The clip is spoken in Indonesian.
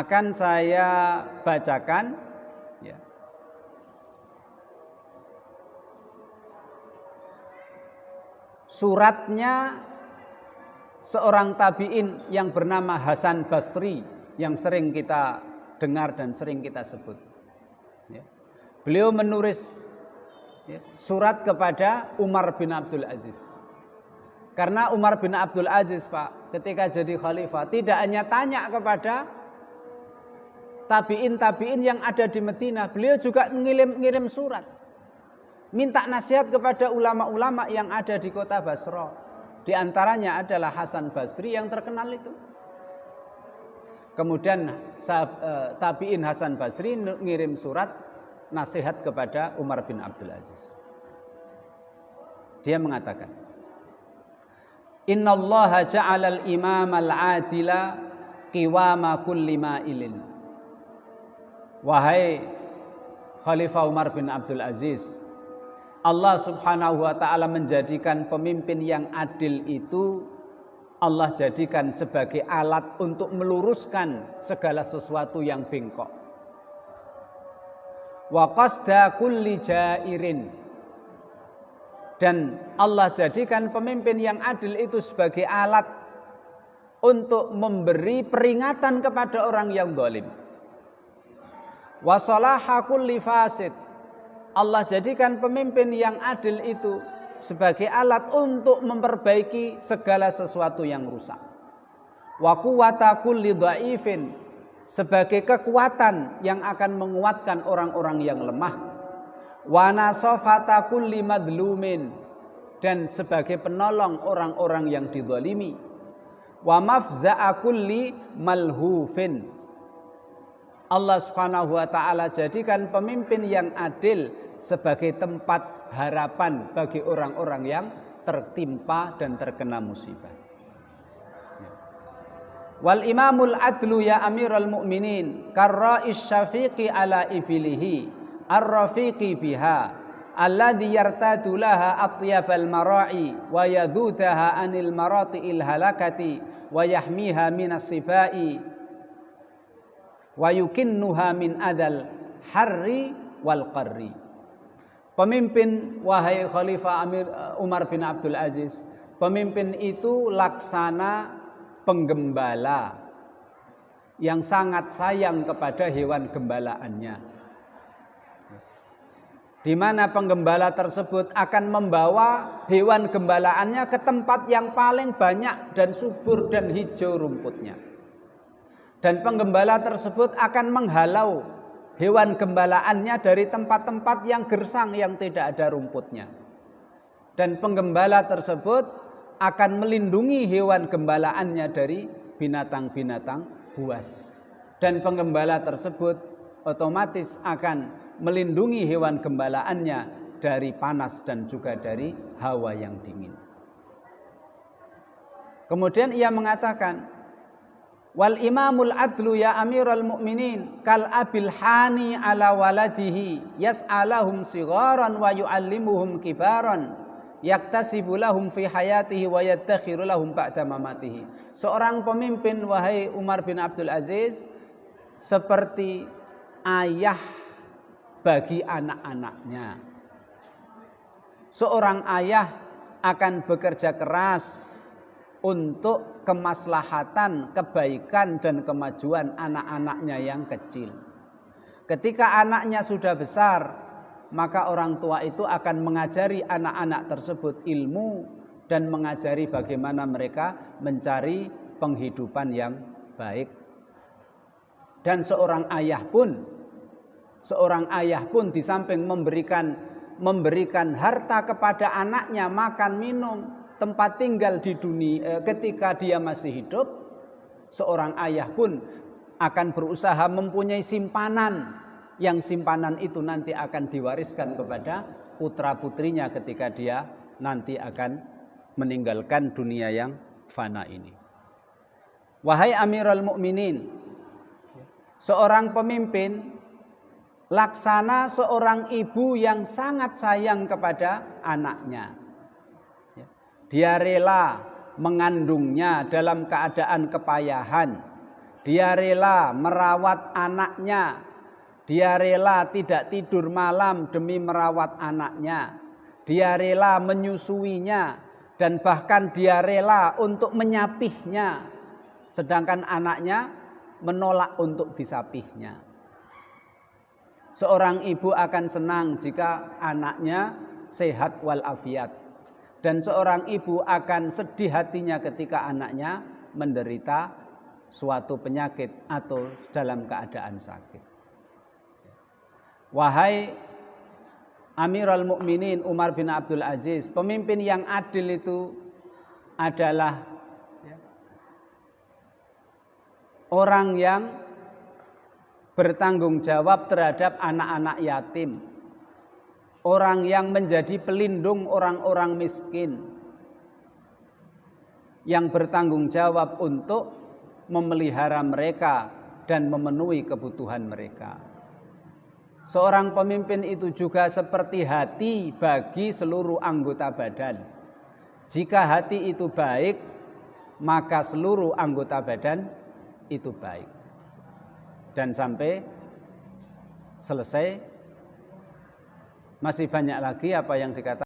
Akan saya bacakan ya. Suratnya seorang tabi'in yang bernama Hasan Basri yang sering kita dengar dan sering kita sebut. Ya. Beliau menulis surat kepada Umar bin Abdul Aziz. Karena Umar bin Abdul Aziz, Pak, ketika jadi khalifah tidak hanya tanya kepada tabi'in yang ada di Madinah, beliau juga ngirim surat. Minta nasihat kepada ulama-ulama yang ada di kota Basra. Di antaranya adalah Hasan Basri yang terkenal itu. Kemudian tabi'in Hasan Basri ngirim surat nasihat kepada Umar bin Abdul Aziz. Dia mengatakan, "Innallaha ja'alal imam al-adila qiwama kulli ma'ilin." Wahai Khalifah Umar bin Abdul Aziz, Allah Subhanahu wa ta'ala menjadikan pemimpin yang adil itu, Allah jadikan sebagai alat untuk meluruskan segala sesuatu yang bengkok. Wa qasda kulli jairin, dan Allah jadikan pemimpin yang adil itu sebagai alat untuk memberi peringatan kepada orang yang zalim. Wa salaha kulli fasid, Allah jadikan pemimpin yang adil itu sebagai alat untuk memperbaiki segala sesuatu yang rusak. Wa quwwata kulli dhaifin, sebagai kekuatan yang akan menguatkan orang-orang yang lemah. Wa nasafata kulli madlumin, dan sebagai penolong orang-orang yang dizalimi. Wa mafza'a kulli malhufin, Allah Subhanahu wa ta'ala jadikan pemimpin yang adil sebagai tempat harapan bagi orang-orang yang tertimpa dan terkena musibah. Wal imamul adlu ya amiral mu'minin karra'is syafiqi ala ibilihi ar-rafiqi biha alladhi yartadu laha atyabal mara'i wa yadudaha anil marati'il halakati wa yahmiha minas sibai wa yukinnuha min adal harri wal qarri. Pemimpin, wahai Khalifah Umar bin Abdul Aziz, pemimpin itu laksana penggembala yang sangat sayang kepada hewan gembalaannya, di mana penggembala tersebut akan membawa hewan gembalaannya ke tempat yang paling banyak dan subur dan hijau rumputnya. Dan penggembala tersebut akan menghalau hewan gembalaannya dari tempat-tempat yang gersang yang tidak ada rumputnya. Dan penggembala tersebut akan melindungi hewan gembalaannya dari binatang-binatang buas. Dan penggembala tersebut otomatis akan melindungi hewan gembalaannya dari panas dan juga dari hawa yang dingin. Kemudian ia mengatakan, wal imamul adlu ya amiral mu'minin kal abil hani ala waladihi yas'alahum sigharan wa yu'allimuhum kibaran yaktasibu lahum fi hayatihi wa yadakhiru lahum ba'da mamatihi. Seorang pemimpin, wahai Umar bin Abdul Aziz, seperti ayah bagi anak-anaknya. Seorang ayah akan bekerja keras untuk kemaslahatan, kebaikan dan kemajuan anak-anaknya yang kecil. Ketika anaknya sudah besar, maka orang tua itu akan mengajari anak-anak tersebut ilmu dan mengajari bagaimana mereka mencari penghidupan yang baik. Dan seorang ayah pun di samping memberikan harta kepada anaknya, makan, minum, tempat tinggal di dunia ketika dia masih hidup, seorang ayah pun akan berusaha mempunyai simpanan, yang simpanan itu nanti akan diwariskan kepada putra-putrinya ketika dia nanti akan meninggalkan dunia yang fana ini. Wahai Amirul Mukminin, seorang pemimpin laksana seorang ibu yang sangat sayang kepada anaknya. Dia rela mengandungnya dalam keadaan kepayahan. dia rela merawat anaknya, dia rela tidak tidur malam demi merawat anaknya, dia rela menyusuinya, dan bahkan dia rela untuk menyapihnya, sedangkan anaknya menolak untuk disapihnya. Seorang ibu akan senang jika anaknya sehat walafiat, dan seorang ibu akan sedih hatinya ketika anaknya menderita suatu penyakit atau dalam keadaan sakit. Wahai Amirul Mukminin Umar bin Abdul Aziz, pemimpin yang adil itu adalah orang yang bertanggung jawab terhadap anak-anak yatim, orang yang menjadi pelindung orang-orang miskin, yang bertanggung jawab untuk memelihara mereka dan memenuhi kebutuhan mereka. Seorang pemimpin itu juga seperti hati bagi seluruh anggota badan. Jika hati itu baik, maka seluruh anggota badan itu baik. Dan sampai selesai, masih banyak lagi apa yang dikatakan